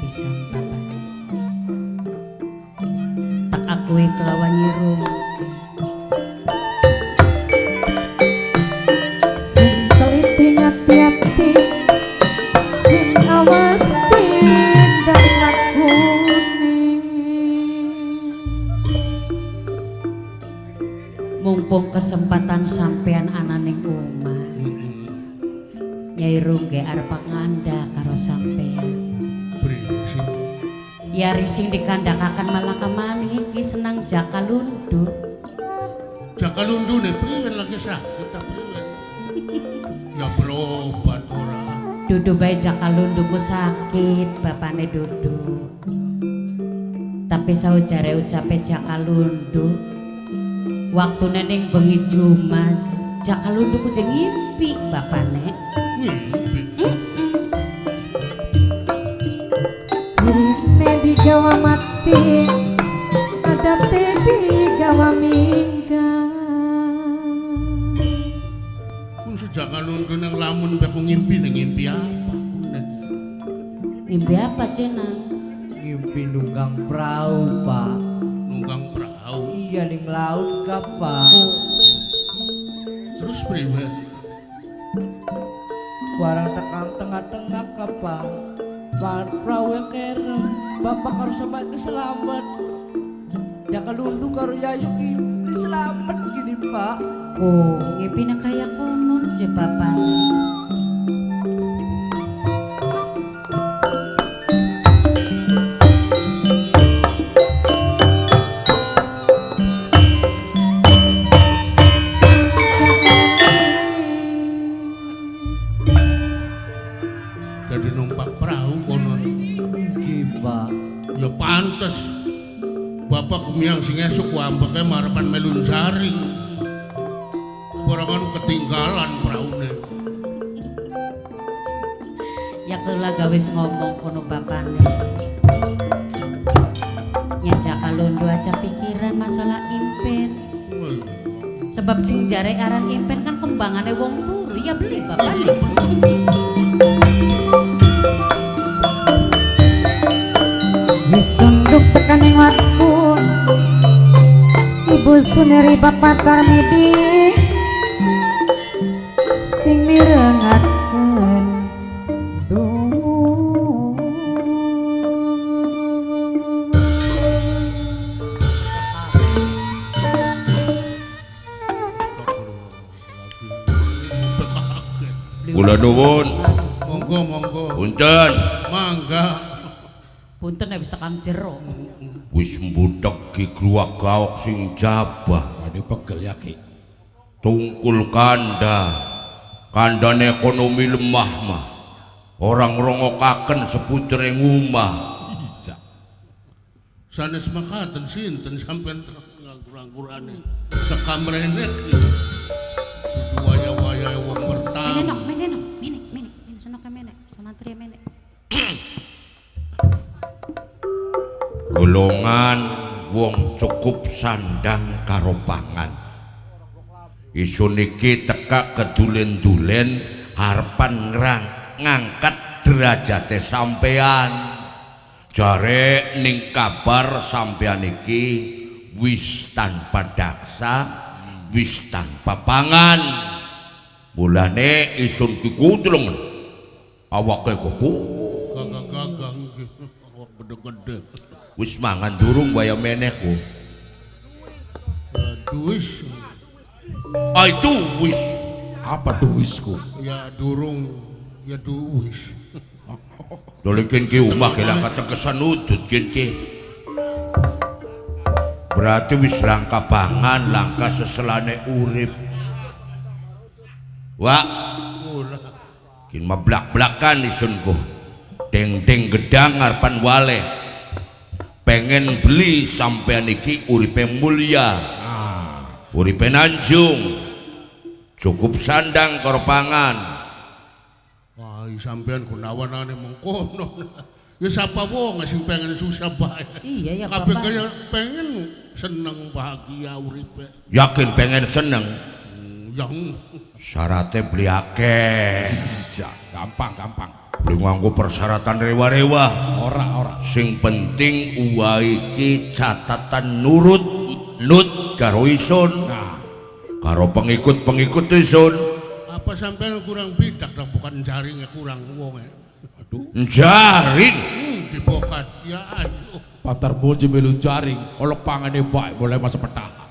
pisan bapak. Tak akui kelawan nyirung. Sing teliti ngati-ati, sing awas tindak lakune. Mumpung kesempatan sampean ananing omah. Nyai Rungge arep nganda karo sampean. Berisik. Ya rising dikandhakaken malah kemani iki senang jakalundu. Jakalundu nih priwen lagi sakit ta priwen. Ya berobat ora. Dudu bae jakalunduku sakit bapane Dudu. Tapi saujare ucape jakalundu waktune ning bengi Jumat jakalunduku jeng ngimpi bapane. Ngimpi. Cirine digawa mati, adate digawa minggat. Kun sejakalundu nang lamun beku ngimpi ning ngimpi apa? Ngimpi apa cenang? Ngimpi nunggang perahu, Pak. Nunggang perahu. Iya ning laut ka, Pak. Terus priwen. Barang tekan tengah-tengah ka, Pak. Perahu kerem, bapak karo sampai keselamat. Ya kalundu karo Yayu ki diselamat gini, Pak. Oh, ngimpi kaya konon je bapane. Jadi numpak perahu konon. Nggih, Pak. Ya pantes. Bapak kumiang sing esuk ambeke marepan melun jaring. Barang anu ketinggalan praune. Ya kula gawe ngomong kono bapane. Yen jakalundu aja pikiran masalah impen. Sebab sing jare aran impen kan kembangane wong turu ya beli bapane. Wis tunduk tekaning waktu, Ibu Suneri Bapak Tarmidi sing mirengaken duh. Kula nuwun. Monggo monggo. Punten. Mangga. Punten nek wis tekan jero. Wis mbutek ki gruwak gaok sing jabah. Ade pegel ya Ki. Tungkul kanda. Kandane ekonomi lemah mah. Orang ngrungokaken seputere ngumah. Bisa. Sanes makaten sinten sampean nganggur-anggurane. Tekam mrene ki. Kudu waya-waya wong bertamu. Menenok, mene senok mene, samantri mene. Golongan wong cukup sandang karo pangan. Isun iki teka kedulen-dulen harepan ngangkat derajate sampean. Jare ning kabar sampean iki wis tanpa daksa, wis tanpa pangan. Mulane isun ki kutlung awake kuku Gagang-gagang ki. Awak gede-gede. wis mangan durung waya menehku. Duis. Ah itu wis. Apa duwisku? Ya durung. Ya duis. Dolekin ki omah kelang kategesan udut ki. Berarti wis langka pangan, langka seselane urip. Wak, Mula. kin mablak-blakan isunku. Deng-deng gedang arepan wale. Pengen beli sampean iki uripe mulya. Uripe nanjung. Cukup sandang karo pangan. Wah, sampean kunawanane mengkono. Ya siapa wong sing pengen susah bae. Iya ya Kabeh bapak. kaya pengen seneng bahagia uripe. Yakin pengen seneng. Yang Syaratnya beli akeh. Bisa, gampang. Kudu nganggo persyaratan rewa-rewa. Ora. Sing penting uwa iki catatan nut karo isun. Nah, Karo pengikut-pengikut isun. Apa sampean kurang bidak dah bukan jaringnya kurang wong ya. Jaring. Dibokat ya ayo. Patar bojo melu jaring, kalau pangane baik boleh masa petaha.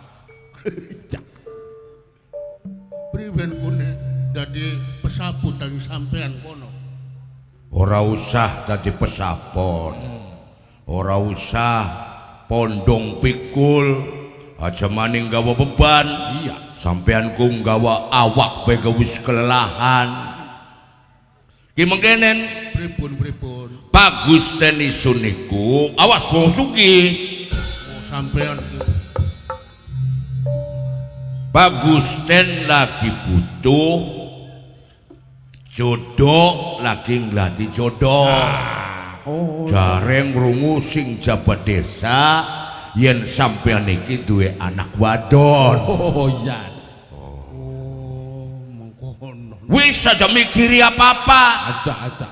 Priben kune dadi pesaput tang sampean kono. Ora usah dadi pesapon. Ora usah pondong pikul. Aja maning gawa beban. Iya. Sampean ku nggawa awak bae wis kelelahan. Ki mengkenen Pripun. Pak Gusten isun niku awas wong sugih. Oh sampean Pak Gusten lagi butuh jodoh, lagi nglati jodoh. Jareng ngrungu sing jabat desa yen sampean iki duwe anak wadon. Oh iya. mengkono. Wis aja mikiri apa-apa. Aja.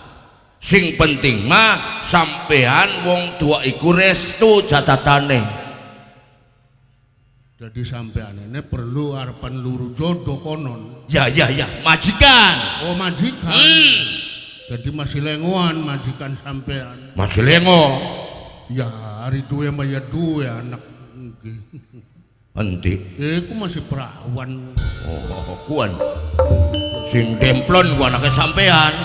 Sing penting mah sampean wong tua iku restu catatane. Jadi sampean ini perlu harapan luru jodoh konon. Ya, majikan. Oh majikan. Jadi masih lengoan majikan sampean. Masih lengo. Ya hari duwe maya duwe anak. Enti. Aku masih perawan. Oh, kuan. Sing demplon ku anake sampean.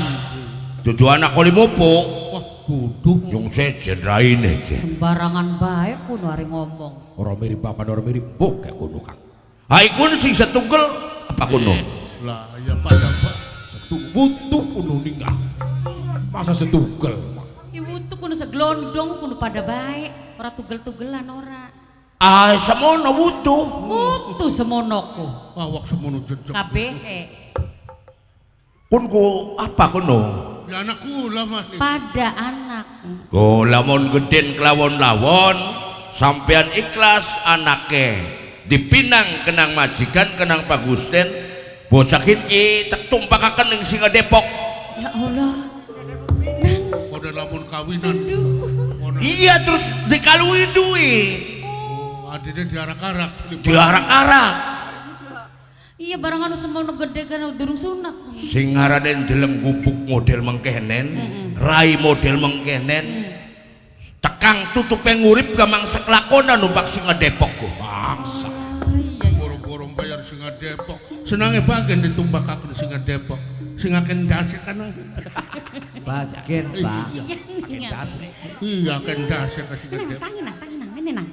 Dudu anak koli mupuk. Wah kudu. Yung sejen raine je. Sembarangan bae kuno ari ngomong. Orang mirip bapak, orang mirip bok kayak kuno kang. Hai kun sing setunggal apa kuno? Lah ya pada pak. Butuh kuno ninggal. Masa setunggal? Ibu tuh kuno seglondong kuno pada baik. Ora tugel-tugelan ora. Ah, semono wutuh. Mutu semonoku. Awak semono jejak. KBE. Kun ku apa kuno? Ya anakku lama nih. Pada anak. Ku lamun geden kelawon lawon, sampean ikhlas anake dipinang kenang majikan kenang Pak Gusten, bocah iki tak tumpakaken ning Singa Depok. Ya Allah. Pada lamun kawinan. Iya terus dikalui duit. Adine diarak-arak. Diarak-arak. Iya barang anu semono gede kan durung sunat. Sing ngaranen deleng gubuk model mengkenen, rai model mengkenen. Tekang tutupe ngurip gamang seklakonan numpak Singa Depok ku. Bangsa. Borong-borong bayar Singa Depok. Senangnya bagian ditumbakaken Singa Depok. Singa kendase kan. Bagian pak. Iya kendase ke Singa Depok. Tangi nang, ini nang.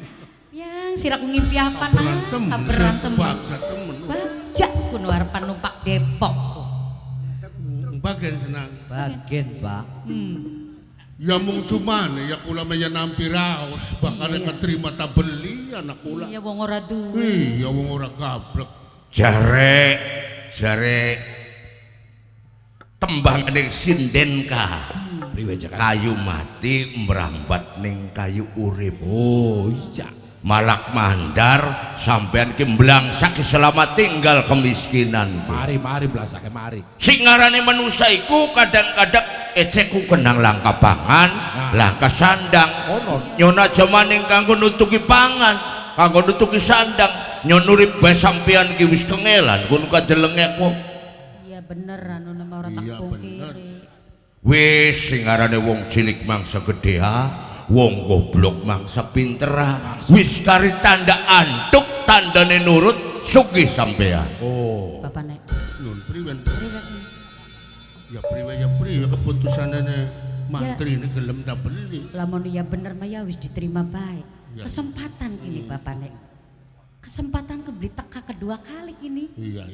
Yang sirak ngimpi apa nang? Berantem. Bagja temen. Bajak kuno harapan numpak Depok. Bagian senang. Bagian pak. Ya mung cuman ya kula maya nampi raos bakal keterima tak beli anak kula. Iya wong ora duwe. Iya wong ora gablek. Jare tembang ning sinden ka. Priwe jakan. Kayu mati merambat ning kayu urip. Oh iya. Malak mandar sampean ki mblangsak selamat tinggal kemiskinan. Mari belasake mari. Sing ngarane manusa iku kadang-kadang ecekku kenang langka pangan, langka sandang. Nyona jamaning kanggo nutuki pangan, kanggo nutuki sandang. Nyon urip bae sampean ki wis kengelan kun kadelengekku. Iya bener anu nama ora tak Iya, pungkiri. Wis sing ngarane wong cilik mangsa gedhe wong goblok mangsa pinter. Wis kari tanda antuk tandane nurut sugih sampean. Oh. Bapak nek. Nun priwen. Ya priwe keputusanane mantri ini gelem tak beli. Lamun iya bener mah ya wis diterima baik. Ya. Kesempatan kini Bapak nek. Kesempatan kebeli teka kedua kali kini. Iya.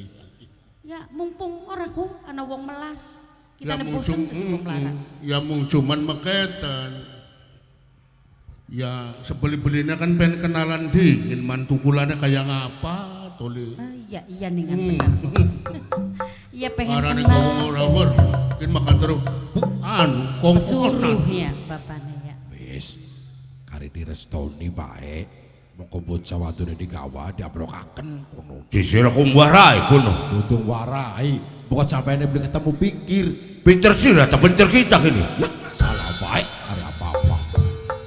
Ya mumpung ora ku ana wong melas. Kita Ya nek mung bosen wong larang. ya mung cuman maketan. Ya sebeli-belinya kan pengen kenalan dingin mantukulannya kayak ngapa toli. Iya nih kan bener. Iya pengen Arane kenal. kau ngawur, kin makan terus kongkonan. Pesuruhnya Bapak nek ya. Wis. Kari direstoni bae. Mongko bocah wadone digawa diabrokaken kono. Disira kumwarai kuno. Tutung warai. Pokok sampai beli ketemu pikir. Pinter sih atau pinter kita gini. Ya, salah baik hari apa-apa.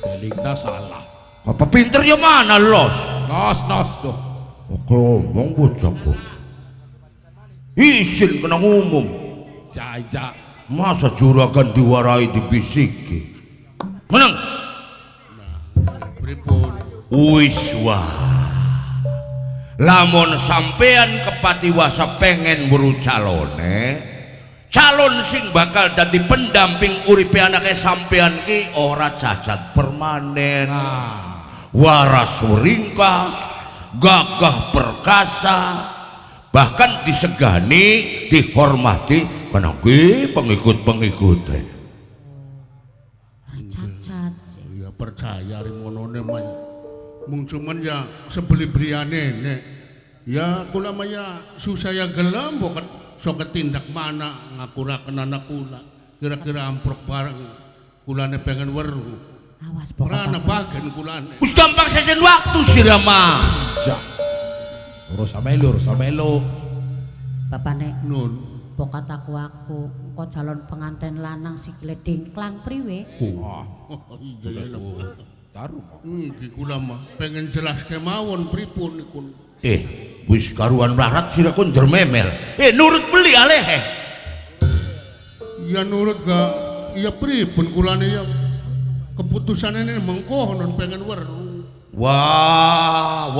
Delingna salah. Apa pinter ya mana los? Nos tuh. Ngomong bocahku. Isin kena ngumum. Jaya. Masa juragan diwarai dibisiki. Menang. Pripun? Wis wah. Lamun sampean kepatiwasa pengen buru calone, calon sing bakal dadi pendamping uripe anake sampean ki ora cacat permanen, waras ringkas, gagah perkasa, bahkan disegani, dihormati karena ki pengikut-pengikute. Cacat. Ya percaya rimonone mah. Mung cuman ya sebeli briane nek. Ya kula maya susah ya gelem bukan sok ketindak mana ngakuraken anak kula. Kira-kira amprok bareng kulane pengen weruh. Awas Ora ana pokoknya. bagen kulane. Wis gampang sejen waktu sirama. Ja. Urus samelo. Bapak nek Nun. pokat aku kok calon pengantin lanang sikile dingklang priwe? Wah, Oh iya ya. taruh. Iki kula mah pengen jelas kemawon pripun niku. Wis karuan larat sira kon dermemel. Nurut beli aleh. Ya nurut ga ya pripun kulane ya keputusan ini mengkonon pengen weruh. Wah.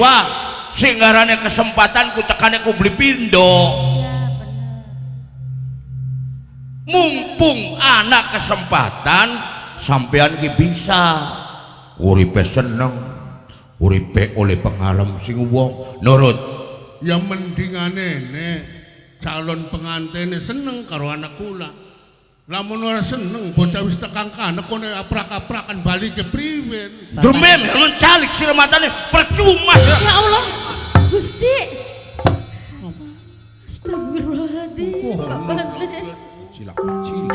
Wah, sing ngarane kesempatan ku tekane ku beli pindo. Mumpung anak kesempatan sampean ki bisa uripe seneng, uripe oleh pengalem sing wong nurut. Ya mendingane nek calon pengantene seneng karo anak kula. Lamun ora seneng bocah wis tekang kana kone aprak-aprakan bali ke priwen. Demem mencalik sira matane percuma. Ya Allah, Gusti. Astagfirullahaladzim. Bapak nek. Cilak kecil.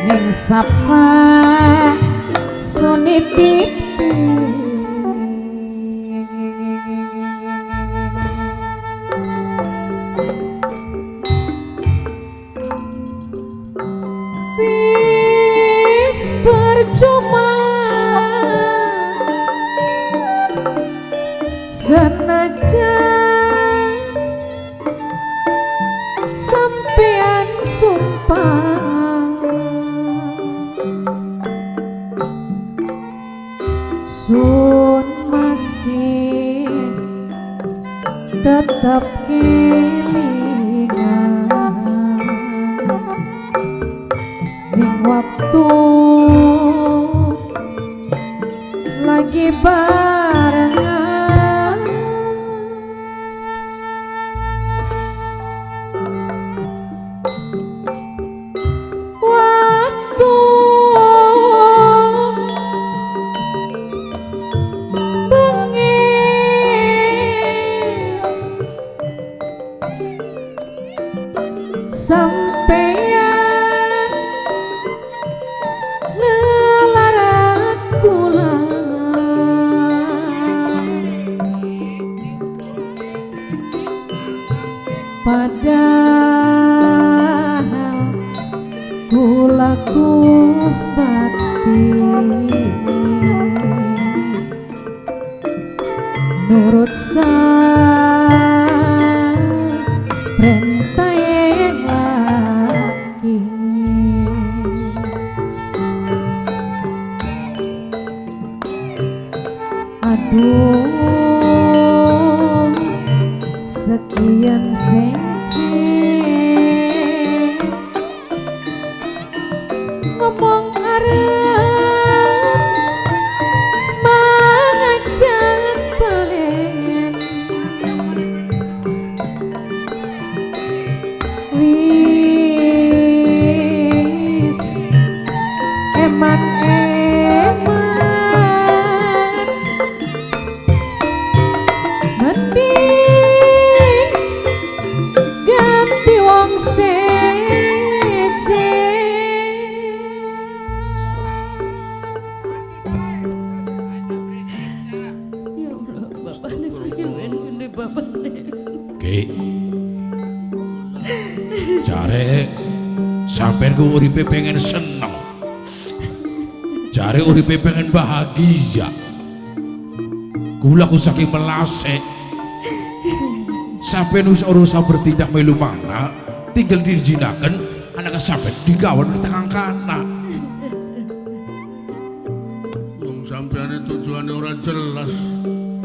ning sapa sunitipi wis percuma senajan sampean sumpah sun masih tetap kelingan ning waktu lagi barengan waktu sampeyan lelarat kula padahal kula bati nurut perintah yang laki aduh sekian senci ngomong arep mengajak balen Jare sampean ku uripe pengen seneng. Jare uripe pengen bahagia. Kula ku saking melase. Sampean wis ora usah bertindak melu mana, tinggal dijinaken anak sampean digawan di tengah kana. Wong sampeyan tujuane ora jelas.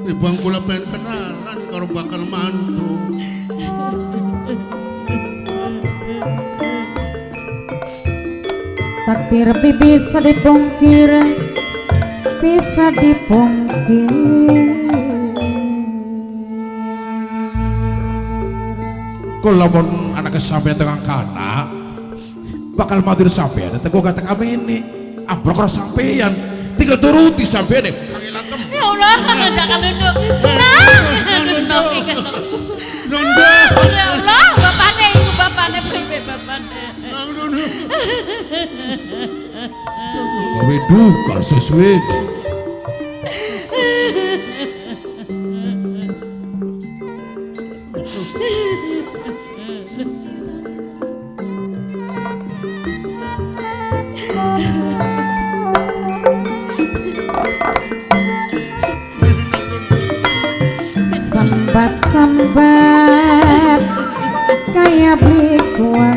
Ibang kula pengen kenalan karo bakal mantu. Takdir bisa dipungkir, bisa dipungkir. Kalau lamun anak sampean tengah kana bakal matur sampean teguh kata kami ini ambrok karo sampean tinggal turuti sampean deh. Ya Allah, jangan duduk. Nah, Nanda, ya Allah, bapaknya ibu bapaknya bebe bapaknya. Gawe dukal sesuai. Sambat-sambat kayak beli kuah.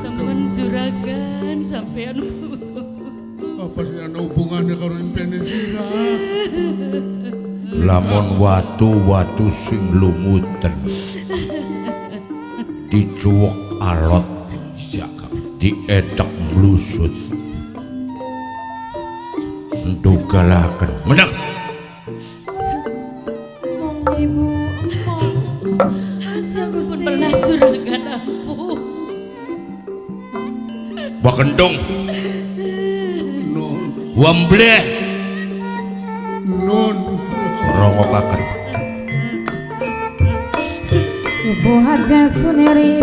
Temen juragan sampean. apa sih ana hubungannya karo impene sira? Lamun watu-watu sing lumuten dicuwek alot dietek mlusut ndugalaken meneng Ibu, aku pun belas juragan ampun. bakendung Non, wambleh non. rongokaken Ibu Haja Suniri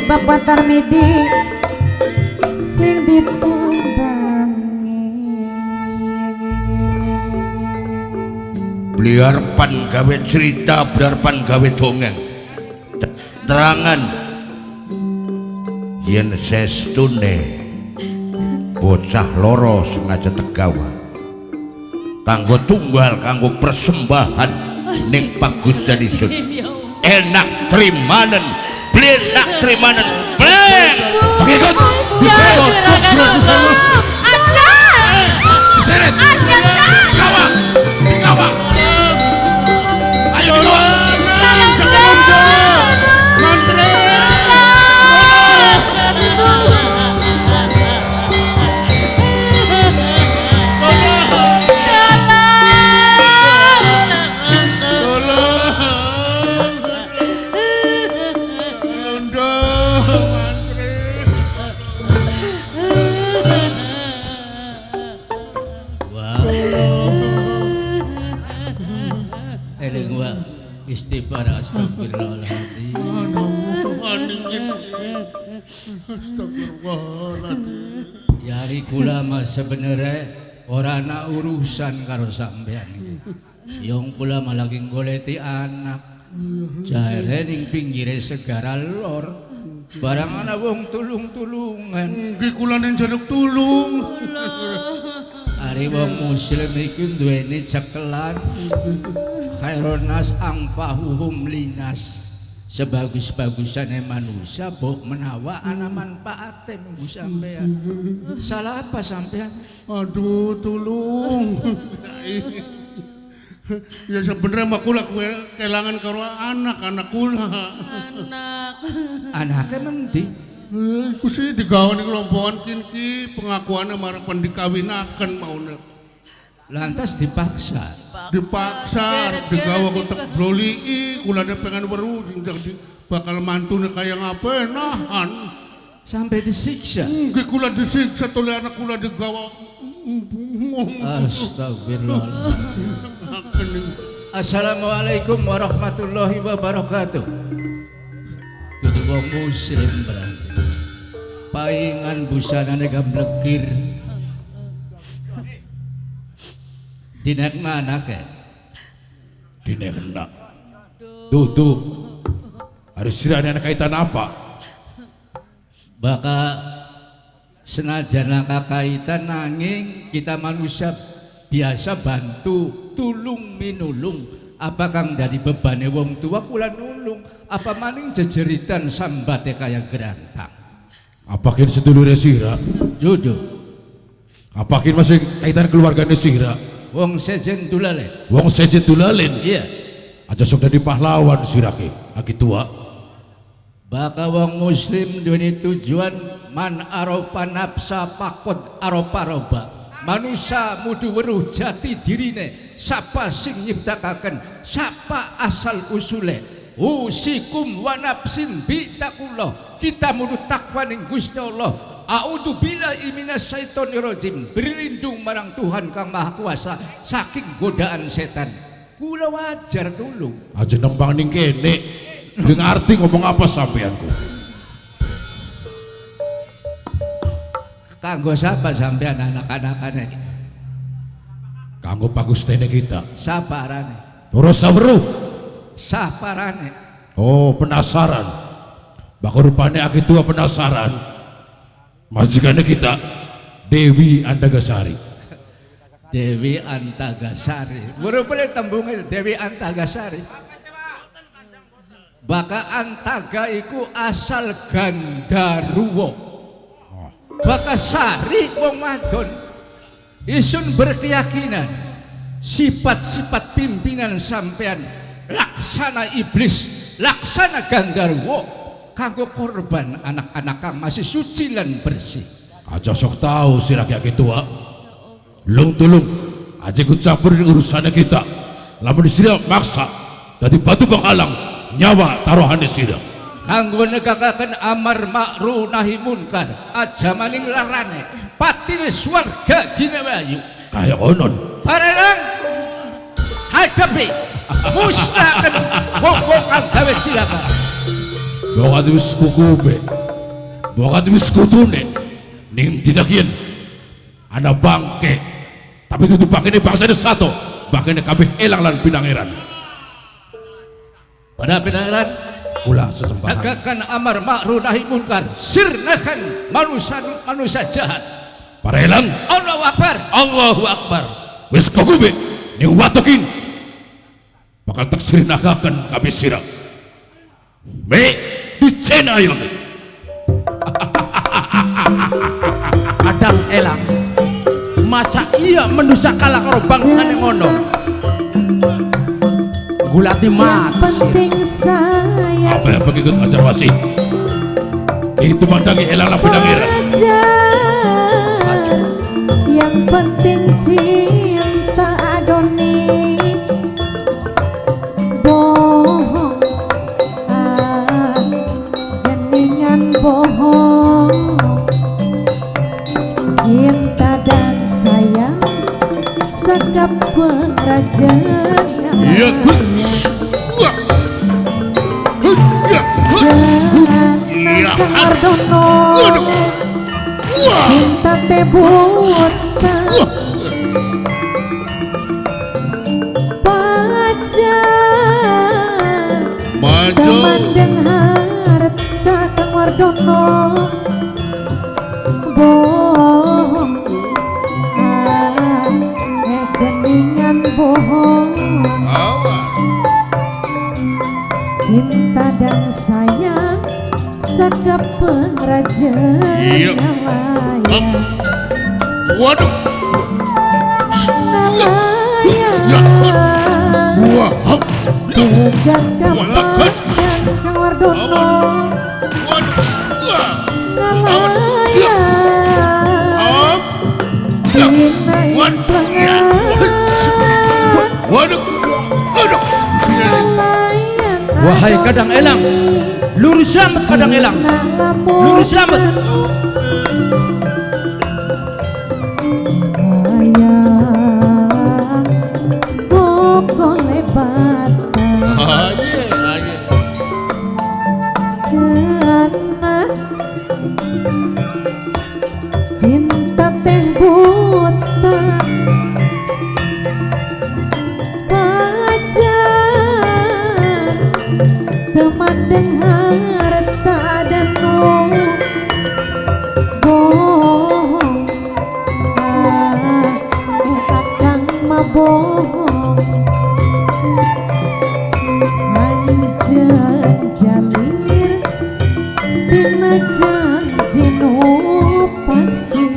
Bapak Tarmidi sing ditumbangi. biar pan gawe cerita biar pan gawe dongeng terangan yen sestune bocah loro sengaja tegawa kanggo tunggal kanggo persembahan ning Bagus Danisun enak trimanen blenak trimanen bleng Pengikut diseret, diseret, kawa, kawa. Ayo kawa. Eling wa istighfar astagfirullahaladzim. Astagfirullahaladzim. Yari kula mah sebenere ora ana urusan karo sampean iki. Yung kula mah lagi goleti anak. Jare ning pinggire segara lor. Barang ana wong tulung-tulungan. Nggih kula ning jaluk tulung. Ari wong muslim iki duweni cekelan. Khairun nas angfahuhum linas. Sebagus-bagusane manusia bok menawa ana manfaate minggu sampean. Salah apa sampean? Aduh, tulung. Ya sebenarnya mah kula kelangan karo anak kula. Anake mendi? Iku sih digawani kelompokan kinki pengakuannya marang pendikawinaken mauna. Lantas dipaksa. Dipaksa digawa kontak broli kulane pengen weru sing bakal mantune kaya ngapain nahan. Sampai disiksa. Nggih kula disiksa oleh anak kula digawa. Astagfirullahaladzim. Assalamualaikum warahmatullahi wabarakatuh. Kudu wong muslim berarti. Paingan busanane gamblekir. Dinekna anake. Dinekna. Tuh. Hari sirane anak kaitan apa? Baka senajan kakaitan nanging kita manusia biasa bantu tulung minulung. Apa kang dari bebane wong tua kula nulung, apa maning jejeritan sambate kaya gerantang. Apa kin sedulure sira? Jojo Apa kin masih kaitan keluargane sira? wong sejen tulale. Wong sejen tulalen. Iya. Aja sok dadi pahlawan sira ki, aki tua. Baka wong muslim duweni tujuan man aropa nafsa pakod aropa roba. Manusia mudu weruh jati dirine, sapa sing nyiptakaken, sapa asal usule. Usikum wa nafsin bitakullah. Kita mudu takwa ning Gusti Allah. A'udzu billahi minasyaitonir rajim. Berlindung marang Tuhan Kang Maha Kuasa saking godaan setan. Kula wajar dulu. Aja nembang ning kene. Ngerti ngomong apa sampeanku? Kanggo sapa sampean anak-anakane? Kanggo pagustene kita. Saparane. Ora saweruh. Saparane. Oh, penasaran. Bakal rupane aki tua penasaran. Majikannya kita Dewi Antagasari. Dewi Antagasari. Baru boleh tembungnya Dewi Antagasari. Baka Antaga iku asal Gandaruwo. Baka Sari wong wadon isun berkeyakinan sifat-sifat pimpinan sampean laksana iblis, laksana Gandaruwo kanggo korban anak-anak kang masih suci lan bersih. Aja sok tahu si rakyat tua. Lung tulung aja ku campur di urusannya kita. Lamun disira maksa dadi batu penghalang nyawa taruhannya sira. Kanggo negakaken amar ma'ruf nahi munkar aja maning larane patine swarga ginewayu Kaya konon. parerang hadapi musnahkan wong-wong kang gawe cilaka. Bawa wis kukube. Bawa wis kutune. Ning tidak yen ana bangke. Tapi itu pakene bangsa satu. Bakene kabeh elang lan pinangeran. Pada pinangeran Ulah sesembahan. negakan amar ma'ruf nahi munkar sirnakan manusia jahat. Para elang Allahu Akbar. Allahu Akbar. wis kukube. Ning watokin. Bakal taksir nagakan kabeh sira. Me dicena yo. Kadang elang masa iya manusia kalah karo bangsane ngono. Gulati Yang mati penting saya Apa yang pengikut ajar wasih? Itu mandangi elang lan pinangeran. aja. Yang penting cinta adoni. Bohong, geningan bohong. Cinta dan sayang sekap pengrajin. Iya, Gus. Wah. Iya. Iya. Kardono Waduh. Wah. cinta teh buta pacar Maju. temandeng harta Kang Wardono bohong geningan bohong Awas. cinta dan sayang sekap pengrajin Iya. nelayan Waduh. nelayan Wah. Hap. Tegar kapan Kang Wardono Waduh. Wah. nelayan Hap. dina implengan Waduh. Aduh. nelayan Wahai kadang elang, lurus selamat kadang elang. Lurus selamat. ayang koko lebata Aye, aye. jana cinta teh buta pacar Ladeng harta dan bohong akang mabohong anjen jalir tina janji nu pasti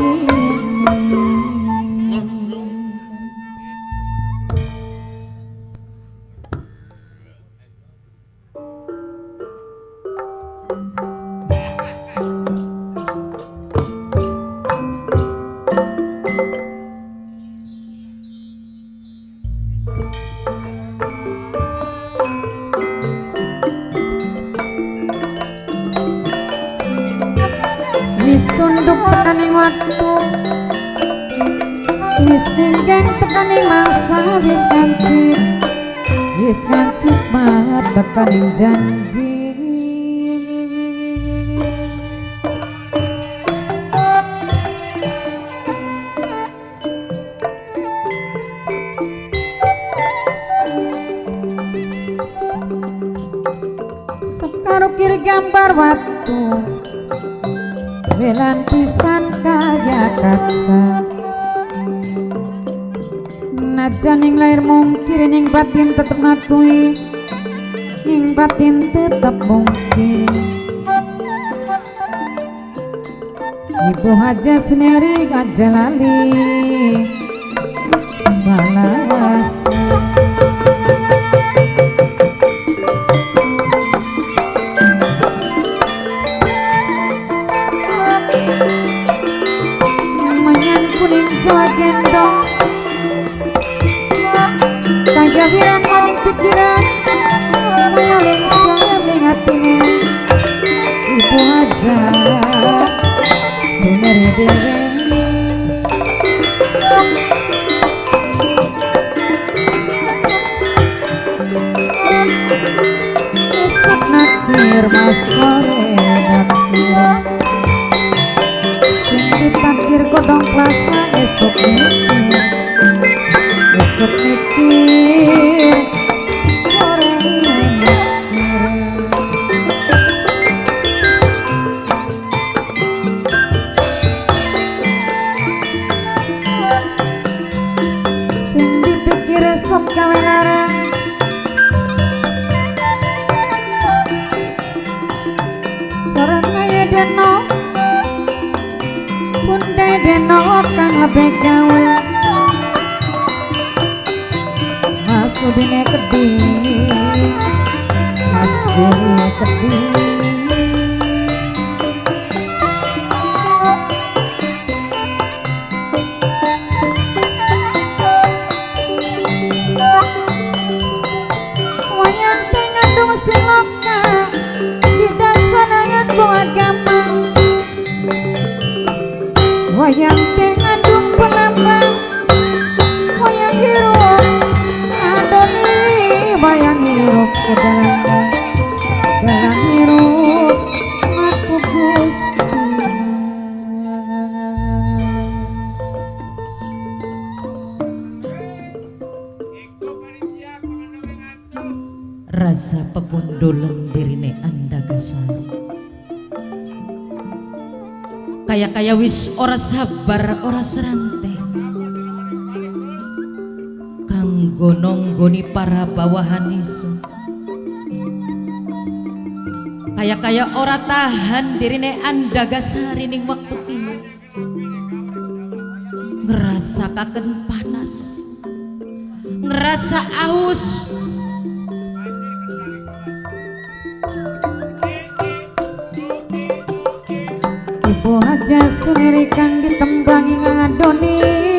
wis tunduk tekaning waktu wis ninggeng tekaning masa wis ngancik banget tekaning janji sekaro kiri gambar waktu welan pisan kaya kaca najan ning lair mungkir ning batin tetep ngakui ning batin tetep mungkir ibu haja suneri aja lali salawasa Jawa gendong kaya wiran maning pikiran kaya lengser ning atine ibu aja suneri dewe esok nakir mas sore nakir sing ditakdir kodong plasa esok mikir sore mikir sing dipikir esok gawe larang sore kaya deno bunda deno kang lebih gaul masudine keding mas gede keding wayang ngandung siloka di dasar nganggo agama wayang ngandung pelambang wayang hirup adoni wayang hirup ke dalam hirup aku Gusti rasa pepundulan dirine Andagasari kaya wis ora sabar ora serante kanggo nonggoni para bawahan iso kaya ora tahan dirine Andagasari ning waktu kieu ngerasa kaken panas ngerasa aus ibu haja sendiri kang ditembangi ngadoni